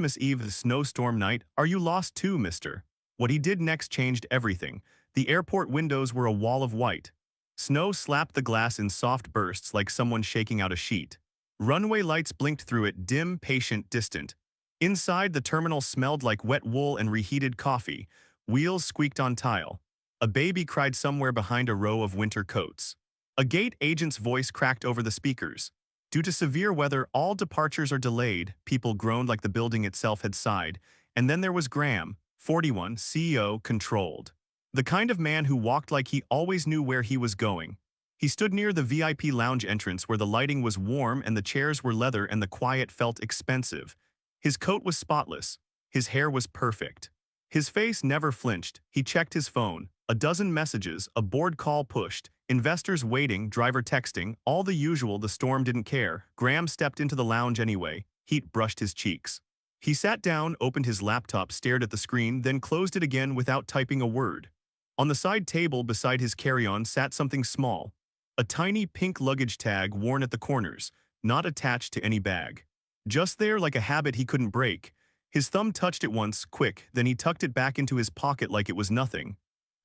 Christmas Eve, the snowstorm night, are you lost too, mister? What he did next changed everything. The airport windows were a wall of white. Snow slapped the glass in soft bursts like someone shaking out a sheet. Runway lights blinked through it, dim, patient, distant. Inside, the terminal smelled like wet wool and reheated coffee. Wheels squeaked on tile. A baby cried somewhere behind a row of winter coats. A gate agent's voice cracked over the speakers. Due to severe weather, all departures are delayed. People groaned like the building itself had sighed. And then there was Graham, 41, CEO, controlled. The kind of man who walked like he always knew where he was going. He stood near the VIP lounge entrance where the lighting was warm and the chairs were leather and the quiet felt expensive. His coat was spotless. His hair was perfect. His face never flinched. He checked his phone. A dozen messages, a board call pushed, investors waiting, driver texting, all the usual. The storm didn't care. Graham stepped into the lounge anyway. Heat brushed his cheeks. He sat down, opened his laptop, stared at the screen, then closed it again without typing a word. On the side table beside his carry-on sat something small. A tiny pink luggage tag worn at the corners, not attached to any bag. Just there like a habit he couldn't break. His thumb touched it once, quick, then he tucked it back into his pocket like it was nothing.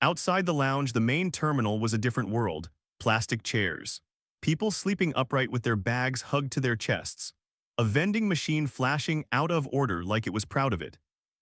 Outside the lounge, the main terminal was a different world. Plastic chairs. People sleeping upright with their bags hugged to their chests. A vending machine flashing out of order like it was proud of it.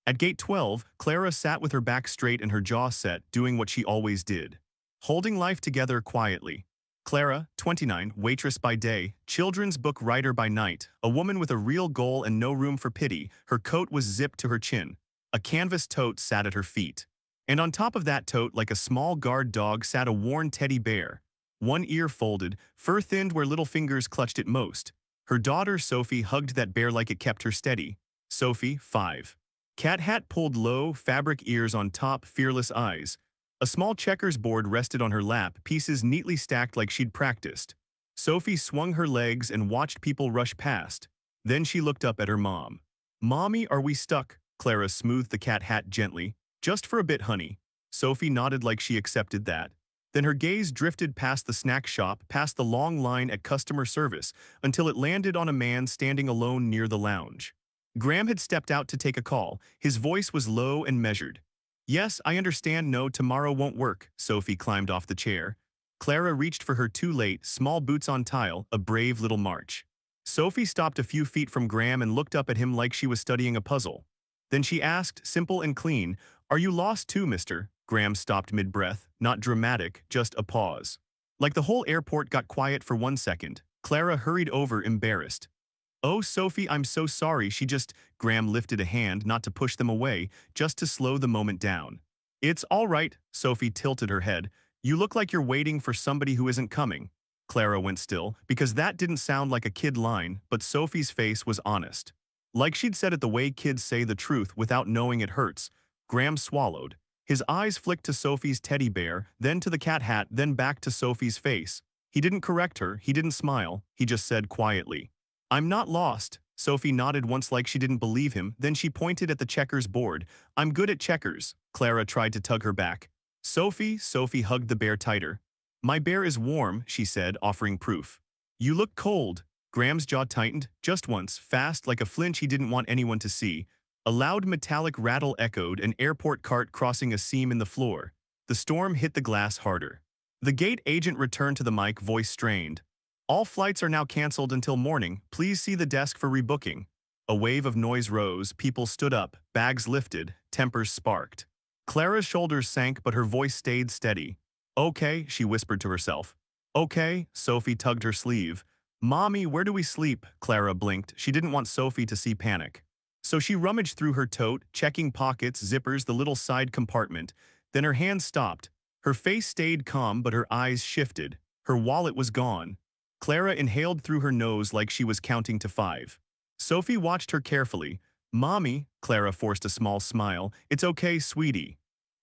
At gate 12, Clara sat with her back straight and her jaw set, doing what she always did. Holding life together quietly. Clara, 29, waitress by day, children's book writer by night, a woman with a real goal and no room for pity. Her coat was zipped to her chin. A canvas tote sat at her feet. And on top of that tote, like a small guard dog, sat a worn teddy bear. One ear folded, fur thinned where little fingers clutched it most. Her daughter, Sophie, hugged that bear like it kept her steady. Sophie, 5. Cat hat pulled low, fabric ears on top, fearless eyes. A small checkers board rested on her lap, pieces neatly stacked like she'd practiced. Sophie swung her legs and watched people rush past. Then she looked up at her mom. "Mommy, are we stuck?" Clara smoothed the cat hat gently. "Just for a bit, honey." Sophie nodded like she accepted that. Then her gaze drifted past the snack shop, past the long line at customer service, until it landed on a man standing alone near the lounge. Graham had stepped out to take a call. His voice was low and measured. "Yes, I understand. No, tomorrow won't work." Sophie climbed off the chair. Clara reached for her too late, small boots on tile, a brave little march. Sophie stopped a few feet from Graham and looked up at him like she was studying a puzzle. Then she asked, simple and clean, "Are you lost too, mister?" Graham stopped mid-breath, not dramatic, just a pause. Like the whole airport got quiet for 1 second. Clara hurried over, embarrassed. "Oh, Sophie, I'm so sorry." Graham lifted a hand, not to push them away, just to slow the moment down. "It's all right." Sophie tilted her head. "You look like you're waiting for somebody who isn't coming." Clara went still, because that didn't sound like a kid line, but Sophie's face was honest. Like she'd said it the way kids say the truth without knowing it hurts. Graham swallowed. His eyes flicked to Sophie's teddy bear, then to the cat hat, then back to Sophie's face. He didn't correct her, he didn't smile, he just said quietly, "I'm not lost." Sophie nodded once like she didn't believe him, then she pointed at the checkers board. "I'm good at checkers." Clara tried to tug her back. Sophie hugged the bear tighter. "My bear is warm," she said, offering proof. "You look cold." Graham's jaw tightened, just once, fast like a flinch he didn't want anyone to see. A loud metallic rattle echoed, an airport cart crossing a seam in the floor. The storm hit the glass harder. The gate agent returned to the mic, voice strained. "All flights are now canceled until morning. Please see the desk for rebooking." A wave of noise rose, people stood up, bags lifted, tempers sparked. Clara's shoulders sank, but her voice stayed steady. "Okay," she whispered to herself. "Okay." Sophie tugged her sleeve. "Mommy, where do we sleep?" Clara blinked. She didn't want Sophie to see panic. So she rummaged through her tote, checking pockets, zippers, the little side compartment. Then her hand stopped. Her face stayed calm, but her eyes shifted. Her wallet was gone. Clara inhaled through her nose like she was counting to 5. Sophie watched her carefully. "Mommy," Clara forced a small smile, "it's okay, sweetie."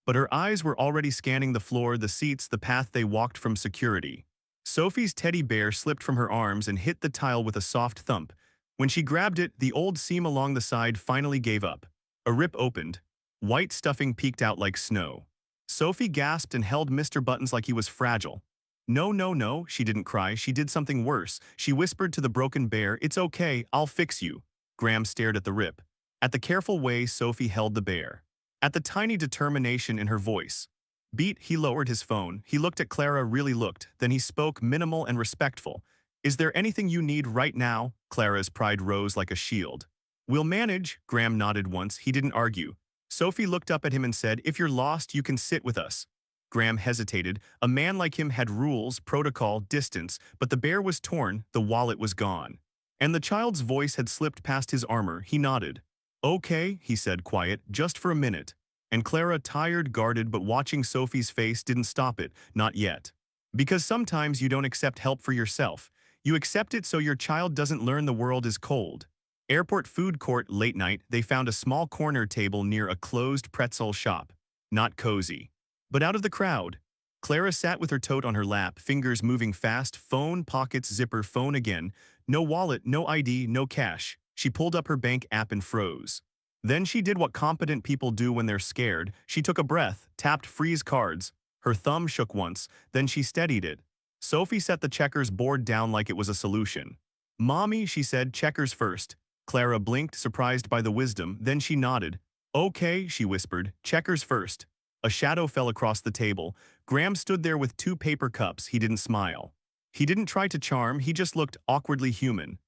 But her eyes were already scanning the floor, the seats, the path they walked from security. Sophie's teddy bear slipped from her arms and hit the tile with a soft thump. When she grabbed it, the old seam along the side finally gave up. A rip opened. White stuffing peeked out like snow. Sophie gasped and held Mr. Buttons like he was fragile. "No, no, no," she didn't cry, she did something worse. She whispered to the broken bear, "It's okay, I'll fix you." Graham stared at the rip. At the careful way Sophie held the bear. At the tiny determination in her voice. Beat, he lowered his phone. He looked at Clara, really looked. Then he spoke, minimal and respectful. Is there anything you need right now? Clara's pride rose like a shield. We'll manage, Graham nodded once. He didn't argue. Sophie looked up at him and said, if you're lost, you can sit with us. Graham hesitated. A man like him had rules, protocol, distance, but the bear was torn, the wallet was gone. And the child's voice had slipped past his armor. He nodded. Okay, he said, quiet, just for a minute. And Clara, tired, guarded, but watching Sophie's face, didn't stop it, not yet. Because sometimes you don't accept help for yourself. You accept it so your child doesn't learn the world is cold. Airport food court, late night, they found a small corner table near a closed pretzel shop. Not cozy. But out of the crowd. Clara sat with her tote on her lap, fingers moving fast, phone, pockets, zipper, phone again. No wallet, no ID, no cash. She pulled up her bank app and froze. Then she did what competent people do when they're scared. She took a breath, tapped freeze cards. Her thumb shook once, then she steadied it. Sophie set the checkers board down like it was a solution. Mommy, she said, checkers first. Clara blinked, surprised by the wisdom, then she nodded. Okay, she whispered, checkers first. A shadow fell across the table. Graham stood there with 2 paper cups. He didn't smile. He didn't try to charm, he just looked awkwardly human.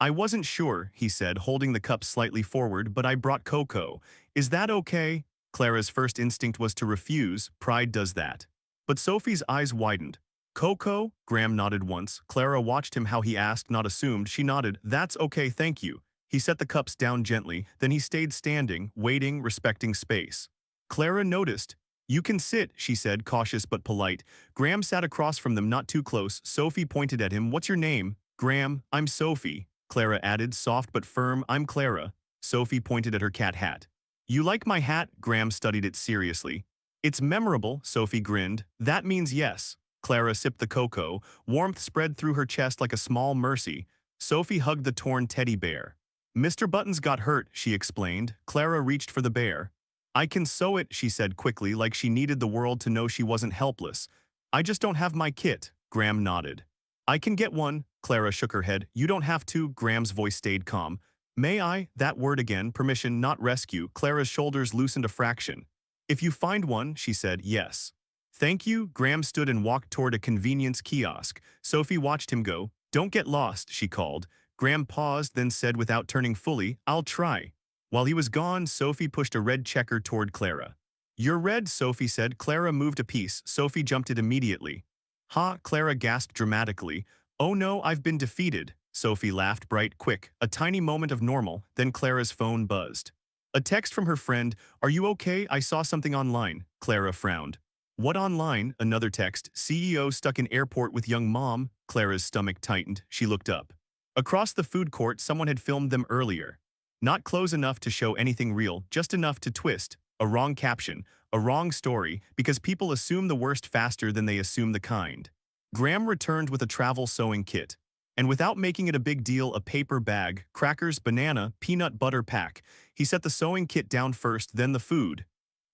I wasn't sure, he said, holding the cup slightly forward, but I brought cocoa. Is that okay? Clara's first instinct was to refuse, pride does that. But Sophie's eyes widened. Cocoa? Graham nodded once. Clara watched him how he asked, not assumed. She nodded. That's okay, thank you. He set the cups down gently, then he stayed standing, waiting, respecting space. Clara noticed. You can sit, she said, cautious but polite. Graham sat across from them, not too close. Sophie pointed at him. What's your name? Graham, I'm Sophie. Clara added, soft but firm. I'm Clara. Sophie pointed at her cat hat. You like my hat? Graham studied it seriously. It's memorable, Sophie grinned. That means yes. Clara sipped the cocoa. Warmth spread through her chest like a small mercy. Sophie hugged the torn teddy bear. Mr. Buttons got hurt, she explained. Clara reached for the bear. I can sew it, she said quickly, like she needed the world to know she wasn't helpless. I just don't have my kit, Graham nodded. I can get one, Clara shook her head. You don't have to, Graham's voice stayed calm. May I? That word again, permission, not rescue. Clara's shoulders loosened a fraction. If you find one, she said, yes. Thank you, Graham stood and walked toward a convenience kiosk. Sophie watched him go. Don't get lost, she called. Graham paused, then said without turning fully, I'll try. While he was gone, Sophie pushed a red checker toward Clara. You're red, Sophie said. Clara moved a piece. Sophie jumped it immediately. Ha, Clara gasped dramatically. Oh no, I've been defeated. Sophie laughed, bright, quick. A tiny moment of normal, then Clara's phone buzzed. A text from her friend. Are you okay? I saw something online. Clara frowned. What online? Another text. CEO stuck in airport with young mom. Clara's stomach tightened. She looked up. Across the food court, someone had filmed them earlier. Not close enough to show anything real, just enough to twist. A wrong caption, a wrong story, because people assume the worst faster than they assume the kind. Graham returned with a travel sewing kit. And without making it a big deal, a paper bag, crackers, banana, peanut butter pack. He set the sewing kit down first, then the food.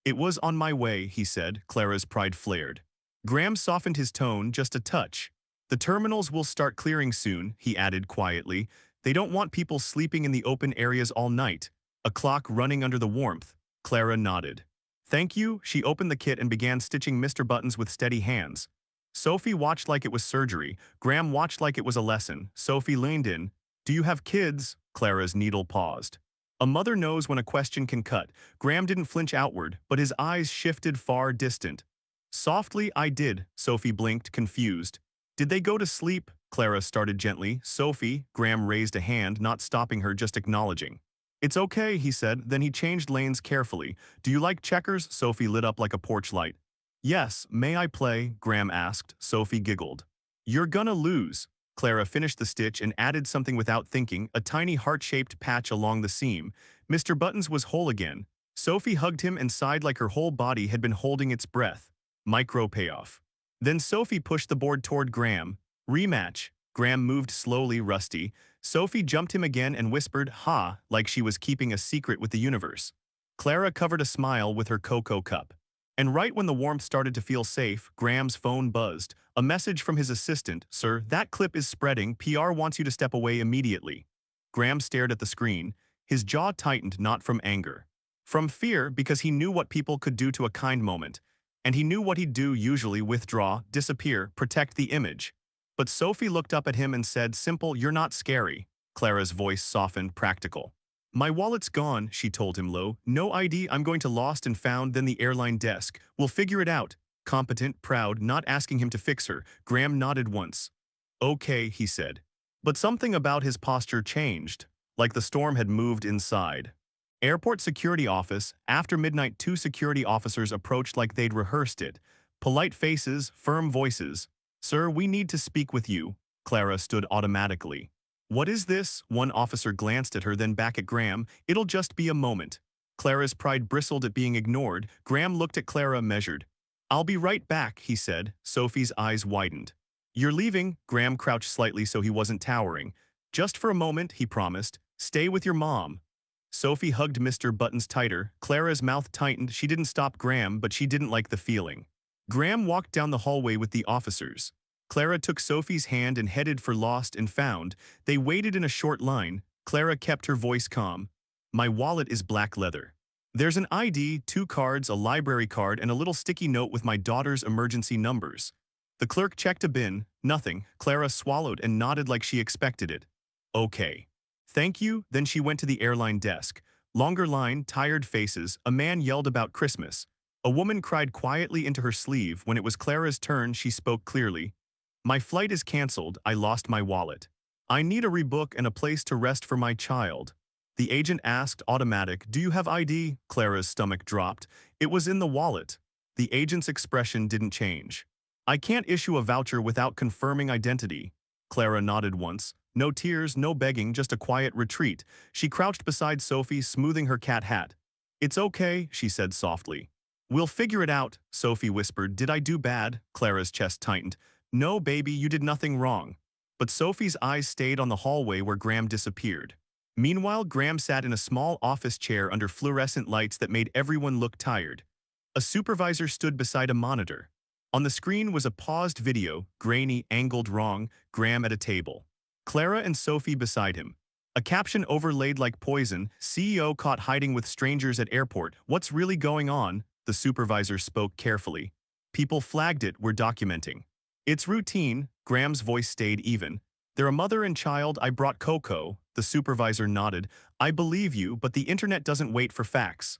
It was on my way, he said. Clara's pride flared. Graham softened his tone just a touch. The terminals will start clearing soon, he added quietly. They don't want people sleeping in the open areas all night. A clock running under the warmth. Clara nodded. Thank you. She opened the kit and began stitching Mr. Buttons with steady hands. Sophie watched like it was surgery. Graham watched like it was a lesson. Sophie leaned in. Do you have kids? Clara's needle paused. A mother knows when a question can cut. Graham didn't flinch outward, but his eyes shifted far distant. Softly, I did. Sophie blinked, confused. Did they go to sleep? Clara started gently. Sophie, Graham raised a hand, not stopping her, just acknowledging. It's okay, he said, then he changed lanes carefully. Do you like checkers? Sophie lit up like a porch light. Yes, may I play? Graham asked. Sophie giggled. You're gonna lose. Clara finished the stitch and added something without thinking, a tiny heart-shaped patch along the seam. Mr. Buttons was whole again. Sophie hugged him and sighed like her whole body had been holding its breath. Micro payoff. Then Sophie pushed the board toward Graham. Rematch. Graham moved slowly, rusty. Sophie jumped him again and whispered, ha, like she was keeping a secret with the universe. Clara covered a smile with her cocoa cup. And right when the warmth started to feel safe, Graham's phone buzzed. A message from his assistant. Sir, that clip is spreading. PR wants you to step away immediately. Graham stared at the screen. His jaw tightened not from anger. From fear because he knew what people could do to a kind moment. And he knew what he'd do usually withdraw, disappear, protect the image. But Sophie looked up at him and said, "Simple, you're not scary." Clara's voice softened, practical. "My wallet's gone," she told him low. "No ID, I'm going to lost and found, then the airline desk. We'll figure it out." Competent, proud, not asking him to fix her, Graham nodded once. "Okay," he said. But something about his posture changed, like the storm had moved inside. Airport security office, after midnight 2 security officers approached like they'd rehearsed it. Polite faces, firm voices. "Sir, we need to speak with you." Clara stood automatically. "What is this?" One officer glanced at her, then back at Graham. "It'll just be a moment." Clara's pride bristled at being ignored. Graham looked at Clara, measured. "I'll be right back," he said. Sophie's eyes widened. "You're leaving?" Graham crouched slightly so he wasn't towering. "Just for a moment," he promised. "Stay with your mom." Sophie hugged Mr. Buttons tighter. Clara's mouth tightened. She didn't stop Graham, but she didn't like the feeling. Graham walked down the hallway with the officers. Clara took Sophie's hand and headed for Lost and Found. They waited in a short line. Clara kept her voice calm. "My wallet is black leather. There's an ID, 2 cards, a library card, and a little sticky note with my daughter's emergency numbers." The clerk checked a bin. Nothing. Clara swallowed and nodded like she expected it. "Okay. Thank you." Then she went to the airline desk. Longer line, tired faces. A man yelled about Christmas. A woman cried quietly into her sleeve. When it was Clara's turn, she spoke clearly. "My flight is cancelled. I lost my wallet. I need a rebook and a place to rest for my child." The agent asked, automatic, "Do you have ID?" Clara's stomach dropped. It was in the wallet. The agent's expression didn't change. "I can't issue a voucher without confirming identity." Clara nodded once. No tears, no begging, just a quiet retreat. She crouched beside Sophie, smoothing her cat hat. "It's okay," she said softly. "We'll figure it out," Sophie whispered. "Did I do bad?" Clara's chest tightened. "No, baby, you did nothing wrong." But Sophie's eyes stayed on the hallway where Graham disappeared. Meanwhile, Graham sat in a small office chair under fluorescent lights that made everyone look tired. A supervisor stood beside a monitor. On the screen was a paused video, grainy, angled wrong, Graham at a table. Clara and Sophie beside him. A caption overlaid like poison, "CEO caught hiding with strangers at airport. What's really going on?" The supervisor spoke carefully. "People flagged it, we're documenting." "It's routine." Graham's voice stayed even. "They're a mother and child. I brought Coco." The supervisor nodded. "I believe you, but the internet doesn't wait for facts."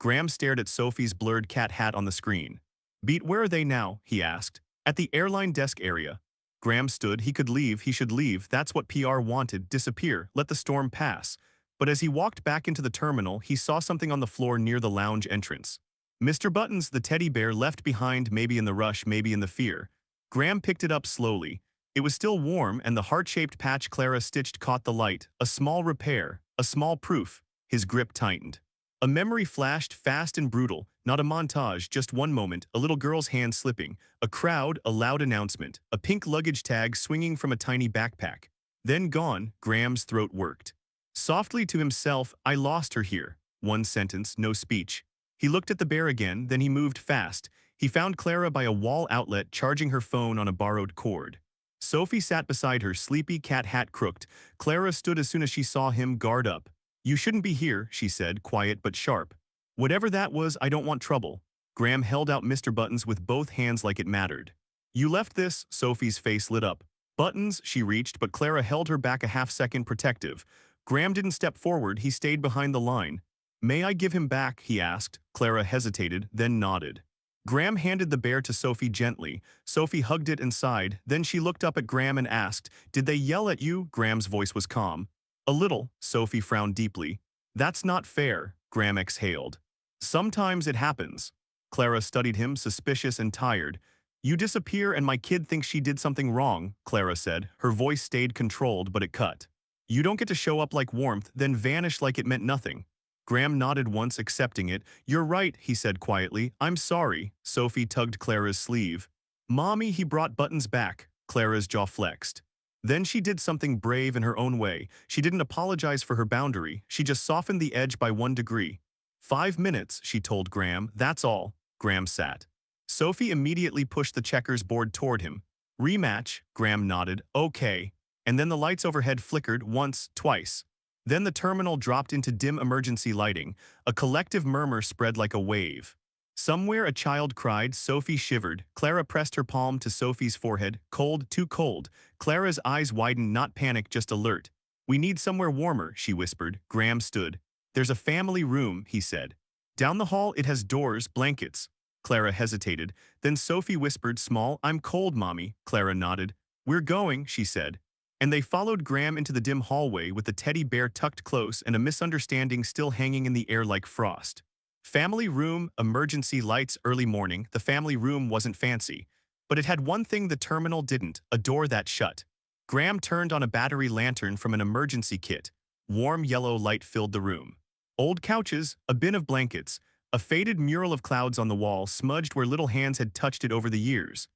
Graham stared at Sophie's blurred cat hat on the screen. "Beat, where are they now?" he asked. "At the airline desk area." Graham stood. He could leave, he should leave. That's what PR wanted. Disappear. Let the storm pass. But as he walked back into the terminal, he saw something on the floor near the lounge entrance. Mr. Buttons, the teddy bear, left behind, maybe in the rush, maybe in the fear. Graham picked it up slowly. It was still warm, and the heart-shaped patch Clara stitched caught the light. A small repair. A small proof. His grip tightened. A memory flashed, fast and brutal. Not a montage, just one moment, a little girl's hand slipping. A crowd, a loud announcement. A pink luggage tag swinging from a tiny backpack. Then gone. Graham's throat worked. Softly to himself, "I lost her here." One sentence, no speech. He looked at the bear again, then he moved fast. He found Clara by a wall outlet, charging her phone on a borrowed cord. Sophie sat beside her, sleepy, cat hat crooked. Clara stood as soon as she saw him, guard up. "You shouldn't be here," she said, quiet but sharp. "Whatever that was, I don't want trouble." Graham held out Mr. Buttons with both hands like it mattered. "You left this?" Sophie's face lit up. "Buttons," she reached, but Clara held her back a half-second, protective. Graham didn't step forward, he stayed behind the line. "May I give him back?" he asked. Clara hesitated, then nodded. Graham handed the bear to Sophie gently. Sophie hugged it and sighed. Then she looked up at Graham and asked, "Did they yell at you?" Graham's voice was calm. "A little." Sophie frowned deeply. "That's not fair," Graham exhaled. "Sometimes it happens." Clara studied him, suspicious and tired. "You disappear and my kid thinks she did something wrong," Clara said. Her voice stayed controlled, but it cut. "You don't get to show up like warmth, then vanish like it meant nothing." Graham nodded once, accepting it. "You're right," he said quietly. "I'm sorry." Sophie tugged Clara's sleeve. "Mommy," he brought Buttons back. Clara's jaw flexed. Then she did something brave in her own way. She didn't apologize for her boundary. She just softened the edge by 1 degree. 5 minutes, she told Graham. "That's all." Graham sat. Sophie immediately pushed the checkers board toward him. "Rematch," Graham nodded. "Okay." And then the lights overhead flickered once, twice. Then the terminal dropped into dim emergency lighting. A collective murmur spread like a wave. Somewhere a child cried. Sophie shivered. Clara pressed her palm to Sophie's forehead. Cold, too cold. Clara's eyes widened, not panic, just alert. We need somewhere warmer, she whispered. Graham stood. There's a family room, he said. Down the hall it has doors, blankets. Clara hesitated. Then Sophie whispered, small. I'm cold, Mommy. Clara nodded. We're going, she said. And they followed Graham into the dim hallway with the teddy bear tucked close and a misunderstanding still hanging in the air like frost. Family room, emergency lights, early morning. The family room wasn't fancy. But it had one thing the terminal didn't, a door that shut. Graham turned on a battery lantern from an emergency kit. Warm yellow light filled the room. Old couches, a bin of blankets, a faded mural of clouds on the wall smudged where little hands had touched it over the years.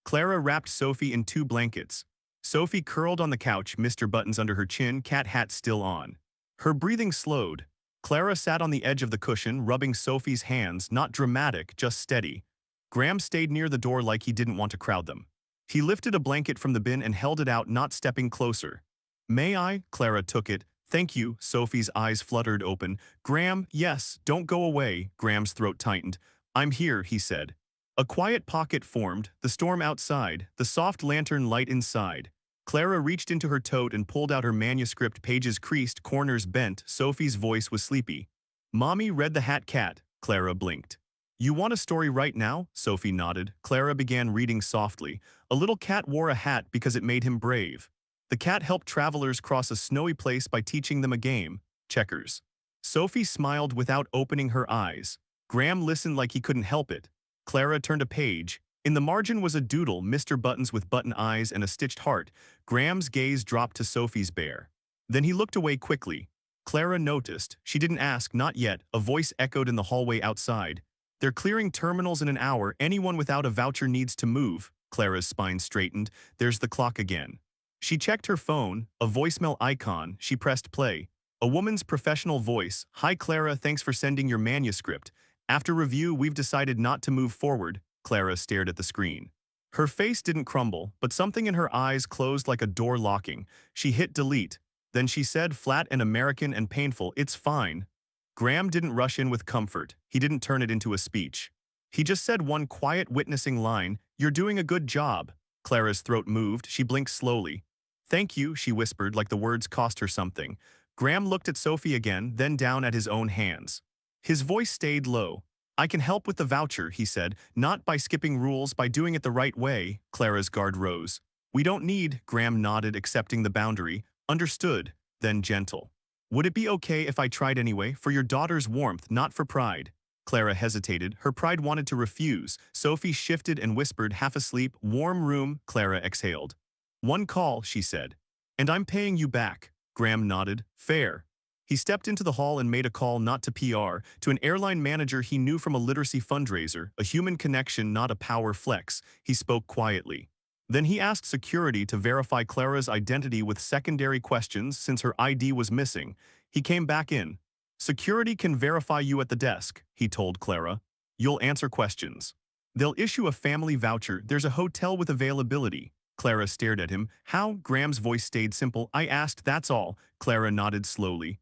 Clara wrapped Sophie in 2 blankets. Sophie curled on the couch, Mr. Buttons under her chin, cat hat still on. Her breathing slowed. Clara sat on the edge of the cushion, rubbing Sophie's hands, not dramatic, just steady. Graham stayed near the door like he didn't want to crowd them. He lifted a blanket from the bin and held it out, not stepping closer. May I? Clara took it. Thank you. Sophie's eyes fluttered open. Graham, yes, don't go away. Graham's throat tightened. I'm here, he said. A quiet pocket formed, the storm outside, the soft lantern light inside. Clara reached into her tote and pulled out her manuscript, pages creased, corners bent. Sophie's voice was sleepy. Mommy read The Hat Cat. Clara blinked. You want a story right now? Sophie nodded. Clara began reading softly. A little cat wore a hat because it made him brave. The cat helped travelers cross a snowy place by teaching them a game, checkers. Sophie smiled without opening her eyes. Graham listened like he couldn't help it. Clara turned a page. In the margin was a doodle, Mr. Buttons with button eyes and a stitched heart. Graham's gaze dropped to Sophie's bear. Then he looked away quickly. Clara noticed. She didn't ask, not yet. A voice echoed in the hallway outside. They're clearing terminals in an hour. Anyone without a voucher needs to move. Clara's spine straightened. There's the clock again. She checked her phone, a voicemail icon. She pressed play. A woman's professional voice. Hi Clara, thanks for sending your manuscript. After review, we've decided not to move forward. Clara stared at the screen. Her face didn't crumble, but something in her eyes closed like a door locking. She hit delete. Then she said, flat and American and painful, it's fine. Graham didn't rush in with comfort. He didn't turn it into a speech. He just said one quiet witnessing line, you're doing a good job. Clara's throat moved. She blinked slowly. Thank you, she whispered like the words cost her something. Graham looked at Sophie again, then down at his own hands. His voice stayed low. I can help with the voucher, he said, not by skipping rules, by doing it the right way. Clara's guard rose. We don't need, Graham nodded, accepting the boundary. Understood, then gentle. Would it be okay if I tried anyway, for your daughter's warmth, not for pride? Clara hesitated. Her pride wanted to refuse. Sophie shifted and whispered, half asleep, warm room. Clara exhaled. One call, she said. And I'm paying you back. Graham nodded. Fair. He stepped into the hall and made a call not to PR, to an airline manager he knew from a literacy fundraiser, a human connection, not a power flex. He spoke quietly. Then he asked security to verify Clara's identity with secondary questions since her ID was missing. He came back in. Security can verify you at the desk, he told Clara. You'll answer questions. They'll issue a family voucher. There's a hotel with availability. Clara stared at him. How? Graham's voice stayed simple. I asked, that's all. Clara nodded slowly.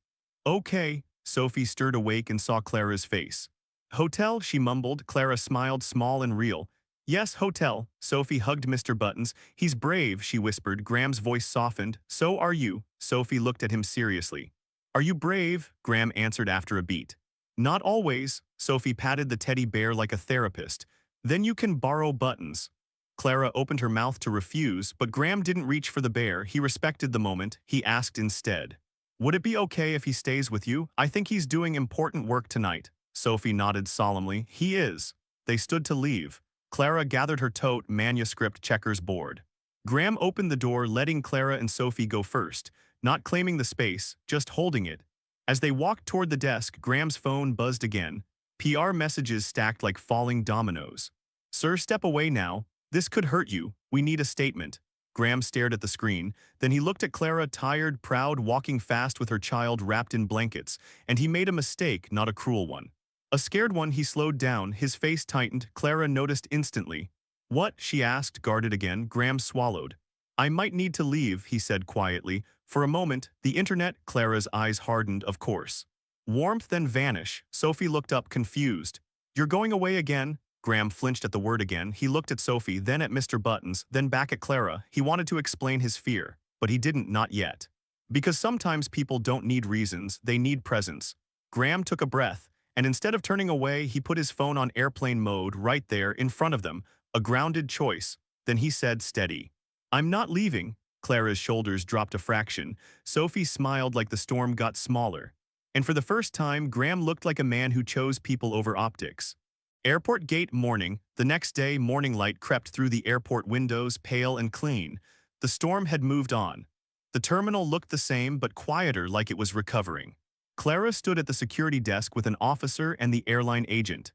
Okay. Sophie stirred awake and saw Clara's face. Hotel, she mumbled. Clara smiled, small and real. Yes, hotel. Sophie hugged Mr. Buttons. He's brave, she whispered. Graham's voice softened. So are you. Sophie looked at him seriously. Are you brave? Graham answered after a beat. Not always. Sophie patted the teddy bear like a therapist. Then you can borrow Buttons. Clara opened her mouth to refuse, but Graham didn't reach for the bear. He respected the moment. He asked instead. Would it be okay if he stays with you? I think he's doing important work tonight. Sophie nodded solemnly. He is. They stood to leave. Clara gathered her tote, manuscript, checkers board. Graham opened the door, letting Clara and Sophie go first, not claiming the space, just holding it. As they walked toward the desk, Graham's phone buzzed again. PR messages stacked like falling dominoes. Sir, step away now. This could hurt you. We need a statement. Graham stared at the screen. Then he looked at Clara, tired, proud, walking fast with her child wrapped in blankets, and he made a mistake, not a cruel one. A scared one. He slowed down, his face tightened. Clara noticed instantly. What? She asked, guarded again. Graham swallowed. I might need to leave, he said quietly. For a moment, the internet, Clara's eyes hardened, of course. Warmth then vanish. Sophie looked up, confused. You're going away again? Graham flinched at the word again. He looked at Sophie, then at Mr. Buttons, then back at Clara. He wanted to explain his fear, but he didn't, not yet. Because sometimes people don't need reasons, they need presence. Graham took a breath, and instead of turning away, he put his phone on airplane mode right there in front of them, a grounded choice. Then he said, steady. I'm not leaving. Clara's shoulders dropped a fraction. Sophie smiled like the storm got smaller. And for the first time, Graham looked like a man who chose people over optics. Airport gate morning. The next day, morning light crept through the airport windows, pale and clean. The storm had moved on. The terminal looked the same, but quieter, like it was recovering. Clara stood at the security desk with an officer and the airline agent.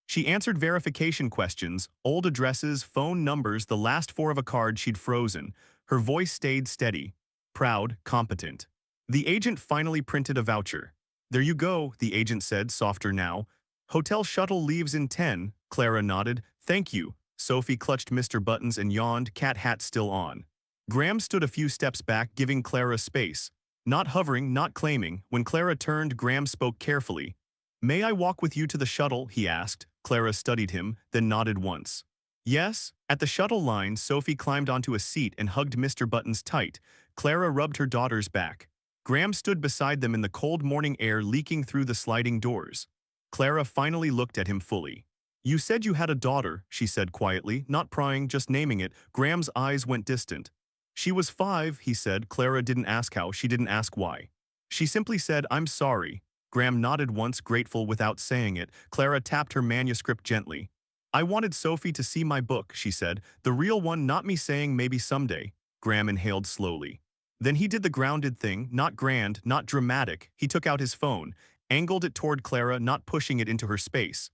She answered verification questions, old addresses, phone numbers, the last four of a card she'd frozen. Her voice stayed steady, proud, competent. The agent finally printed a voucher. There you go, the agent said, softer now. Hotel shuttle leaves in 10, Clara nodded. Thank you. Sophie clutched Mr. Buttons and yawned, cat hat still on. Graham stood a few steps back, giving Clara space. Not hovering, not claiming. When Clara turned, Graham spoke carefully. May I walk with you to the shuttle, he asked. Clara studied him, then nodded once. Yes. At the shuttle line, Sophie climbed onto a seat and hugged Mr. Buttons tight. Clara rubbed her daughter's back. Graham stood beside them in the cold morning air leaking through the sliding doors. Clara finally looked at him fully. You said you had a daughter, she said quietly, not prying, just naming it. Graham's eyes went distant. She was 5, he said. Clara didn't ask how, she didn't ask why. She simply said, I'm sorry. Graham nodded once, grateful without saying it. Clara tapped her manuscript gently. I wanted Sophie to see my book, she said. The real one, not me saying maybe someday. Graham inhaled slowly. Then he did the grounded thing, not grand, not dramatic. He took out his phone, angled it toward Clara, not pushing it into her space.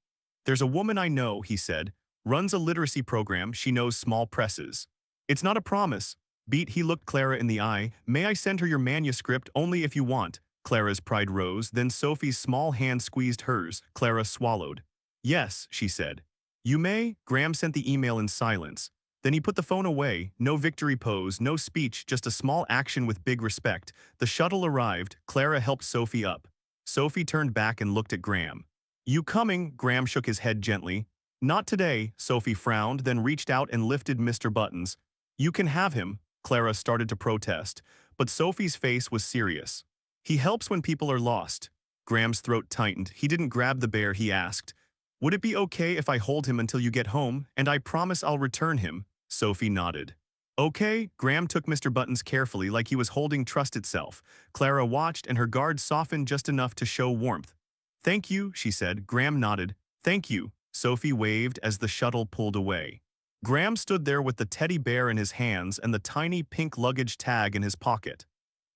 There's a woman I know, he said. Runs a literacy program, she knows small presses. It's not a promise. Beat, he looked Clara in the eye. May I send her your manuscript only if you want? Clara's pride rose, then Sophie's small hand squeezed hers. Clara swallowed. Yes, she said. You may. Graham sent the email in silence. Then he put the phone away, no victory pose, no speech, just a small action with big respect. The shuttle arrived. Clara helped Sophie up. Sophie turned back and looked at Graham. You coming? Graham shook his head gently. Not today, Sophie frowned, then reached out and lifted Mr. Buttons. You can have him. Clara started to protest, but Sophie's face was serious. He helps when people are lost. Graham's throat tightened. He didn't grab the bear, he asked. Would it be okay if I hold him until you get home, and I promise I'll return him? Sophie nodded. Okay, Graham took Mr. Buttons carefully like he was holding trust itself. Clara watched and her guard softened just enough to show warmth. Thank you, she said. Graham nodded. Thank you. Sophie waved as the shuttle pulled away. Graham stood there with the teddy bear in his hands and the tiny pink luggage tag in his pocket.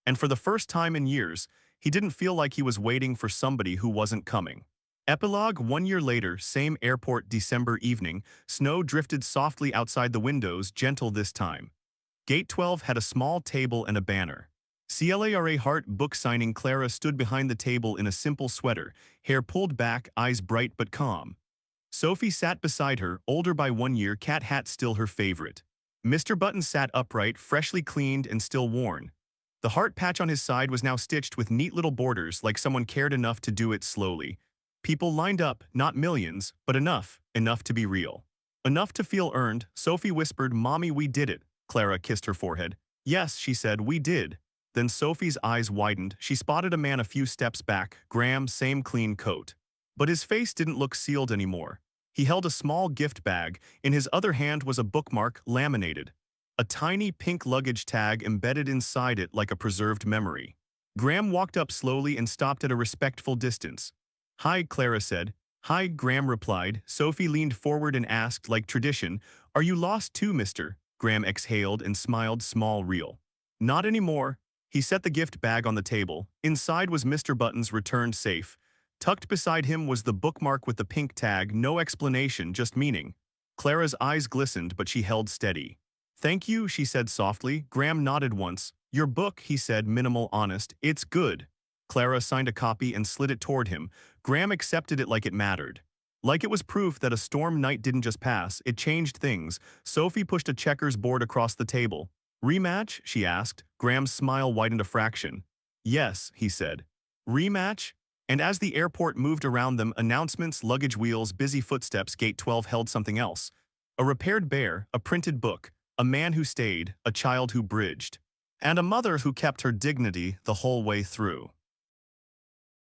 And for the first time in years, he didn't feel like he was waiting for somebody who wasn't coming. Epilogue. 1 year later, same airport, December evening. Snow drifted softly outside the windows, gentle this time. Gate 12 had a small table and a banner. Clara Hart book signing. Clara stood behind the table in a simple sweater, hair pulled back, eyes bright but calm. Sophie sat beside her, older by 1 year, cat hat still her favorite. Mr. Buttons sat upright, freshly cleaned and still worn. The heart patch on his side was now stitched with neat little borders, like someone cared enough to do it slowly. People lined up, not millions, but enough to be real. Enough to feel earned. Sophie whispered, Mommy, we did it. Clara kissed her forehead. Yes, she said, we did. Then Sophie's eyes widened. She spotted a man a few steps back. Graham, same clean coat. But his face didn't look sealed anymore. He held a small gift bag. In his other hand was a bookmark, laminated. A tiny pink luggage tag embedded inside it like a preserved memory. Graham walked up slowly and stopped at a respectful distance. Hi, Clara said. Hi, Graham replied. Sophie leaned forward and asked, like tradition, Are you lost too, mister? Graham exhaled and smiled, small, real. Not anymore. He set the gift bag on the table. Inside was Mr. Buttons' returned safe. Tucked beside him was the bookmark with the pink tag, no explanation, just meaning. Clara's eyes glistened, but she held steady. Thank you, she said softly. Graham nodded once. Your book, he said, minimal, honest. It's good. Clara signed a copy and slid it toward him. Graham accepted it like it mattered. Like it was proof that a storm night didn't just pass, it changed things. Sophie pushed a checkers board across the table. Rematch? She asked. Graham's smile widened a fraction. Yes, he said. Rematch? And as the airport moved around them, announcements, luggage wheels, busy footsteps, Gate 12 held something else. A repaired bear, a printed book, a man who stayed, a child who bridged, and a mother who kept her dignity the whole way through.